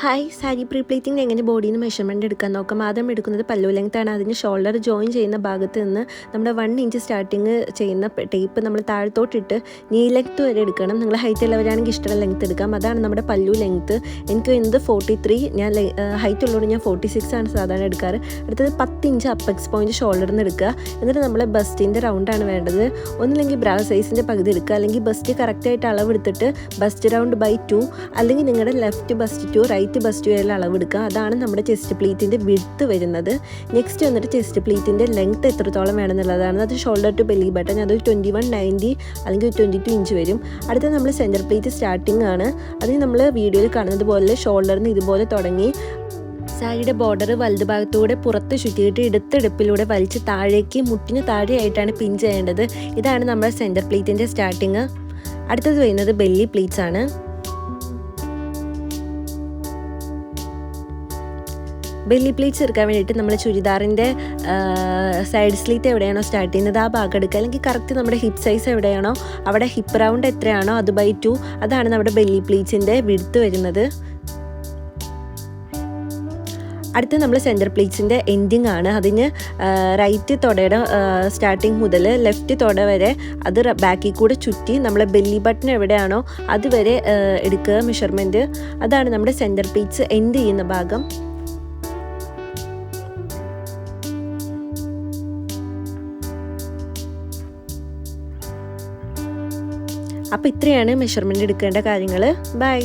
Hi, sari pre plating എങ്ങനെ ബോഡിയിൽ നിന്ന് മെഷർമെൻറ്റ് എടുക്കാൻ നോക്കാം. ആദ്യം എടുക്കുന്നത് പല്ലു ലെങ്ത്താണ്. അതിന് ഷോൾഡർ ജോയിൻ ചെയ്യുന്ന ഭാഗത്ത് നിന്ന് നമ്മുടെ 1 ഇഞ്ച് സ്റ്റാർട്ടിങ് ചെയ്യുന്ന ടേപ്പ് നമ്മൾ താഴത്തോട്ടിട്ട് നീ ലെങ്ത്ത് വരെ എടുക്കണം. നിങ്ങൾ ഹൈറ്റ് ഉള്ളവരാണെങ്കിൽ ഇഷ്ടമുള്ള ലെങ്ത്ത് എടുക്കാം. അതാണ് നമ്മുടെ പല്ലു ലെങ്ത്ത്. എനിക്ക് വരുന്നത് 43, ഞാൻ ഹൈറ്റ് ഉള്ളതുകൊണ്ട് ഞാൻ 46 ആണ് സാധാരണ എടുക്കാറ്. അടുത്തത് 10 ഇഞ്ച് അപ്പെക്സ് പോയിൻറ്റ് ഷോൾഡറിൽ നിന്ന് എടുക്കുക. എന്നിട്ട് നമ്മൾ ബസ്റ്റിൻ്റെ റൗണ്ടാണ് വേണ്ടത്. ഒന്നില്ലെങ്കിൽ ബ്രാ സൈസിൻ്റെ പകുതി എടുക്കുക, അല്ലെങ്കിൽ ബസ്റ്റ് കറക്റ്റായിട്ട് അളവെടുത്തിട്ട് ബസ്റ്റ് റൗണ്ട് ബൈ 2, അല്ലെങ്കിൽ നിങ്ങളുടെ left bust to right bust വരെ അളവെടുക്കുക. അതാണ് നമ്മുടെ ചെസ്റ്റ് പ്ലീറ്റിൻ്റെ വിഡ്ത്ത് വരുന്നത്. നെക്സ്റ്റ് വന്നിട്ട് ചെസ്റ്റ് പ്ലീറ്റിൻ്റെ ലെങ്ത്ത് എത്രത്തോളം വേണമെന്നുള്ളതാണ്. അത് ഷോൾഡർ ടു ബെല്ലി ബട്ടൺ, അത് 2190 അല്ലെങ്കിൽ 22 ഇഞ്ച് വരും. അടുത്ത നമ്മൾ സെൻറ്റർ പ്ലീറ്റ് സ്റ്റാർട്ടിംഗ് ആണ്. അതിന് നമ്മൾ വീഡിയോയിൽ കാണുന്നത് പോലെ ഷോൾഡറിൽ നിന്ന് ഇതുപോലെ തുടങ്ങി സാരിയുടെ ബോർഡർ വലത് ഭാഗത്തൂടെ പുറത്ത് ചുറ്റിയിട്ട് ഇടത്തെടുപ്പിലൂടെ വലിച്ച് താഴേക്ക് മുട്ടിന് താഴെയായിട്ടാണ് പിൻ ചെയ്യേണ്ടത്. ഇതാണ് നമ്മുടെ സെൻറ്റർ പ്ലീറ്റിൻ്റെ സ്റ്റാർട്ടിങ്. അടുത്തത് വരുന്നത് ബെല്ലി പ്ലീറ്റ്സ് ആണ്. ബെല്ലി പ്ലീറ്റ്സ് എടുക്കാൻ വേണ്ടിയിട്ട് നമ്മൾ ചുരിദാറിൻ്റെ സൈഡ് സ്ലീറ്റ് എവിടെയാണോ സ്റ്റാർട്ട് ചെയ്യുന്നത് ആ ഭാഗം എടുക്കുക, അല്ലെങ്കിൽ കറക്റ്റ് നമ്മുടെ ഹിപ്പ് സൈസ് എവിടെയാണോ അവിടെ ഹിപ്പ് റൗണ്ട് എത്രയാണോ അത് ബൈ 2, അതാണ് നമ്മുടെ ബെല്ലി പ്ലീറ്റ്സിൻ്റെ വിഡ്ത്ത് വരുന്നത്. അടുത്ത് നമ്മൾ സെൻറ്റർ പ്ലീറ്റ്സിൻ്റെ എൻഡിങ് ആണ്. അതിന് റൈറ്റ് തൊടയുടെ സ്റ്റാർട്ടിങ് മുതൽ ലെഫ്റ്റ് തൊട വരെ അത് ബാക്കിൽ കൂടെ ചുറ്റി നമ്മൾ ബെല്ലി ബട്ടൺ എവിടെയാണോ അതുവരെ എടുക്കുക മെഷർമെൻറ്റ്. അതാണ് നമ്മുടെ സെൻറ്റർ പ്ലീറ്റ്സ് എൻഡ് ചെയ്യുന്ന ഭാഗം. അപ്പോൾ ഇത്രയാണ് മെഷർമെൻറ്റ് എടുക്കേണ്ട കാര്യങ്ങൾ. ബൈ.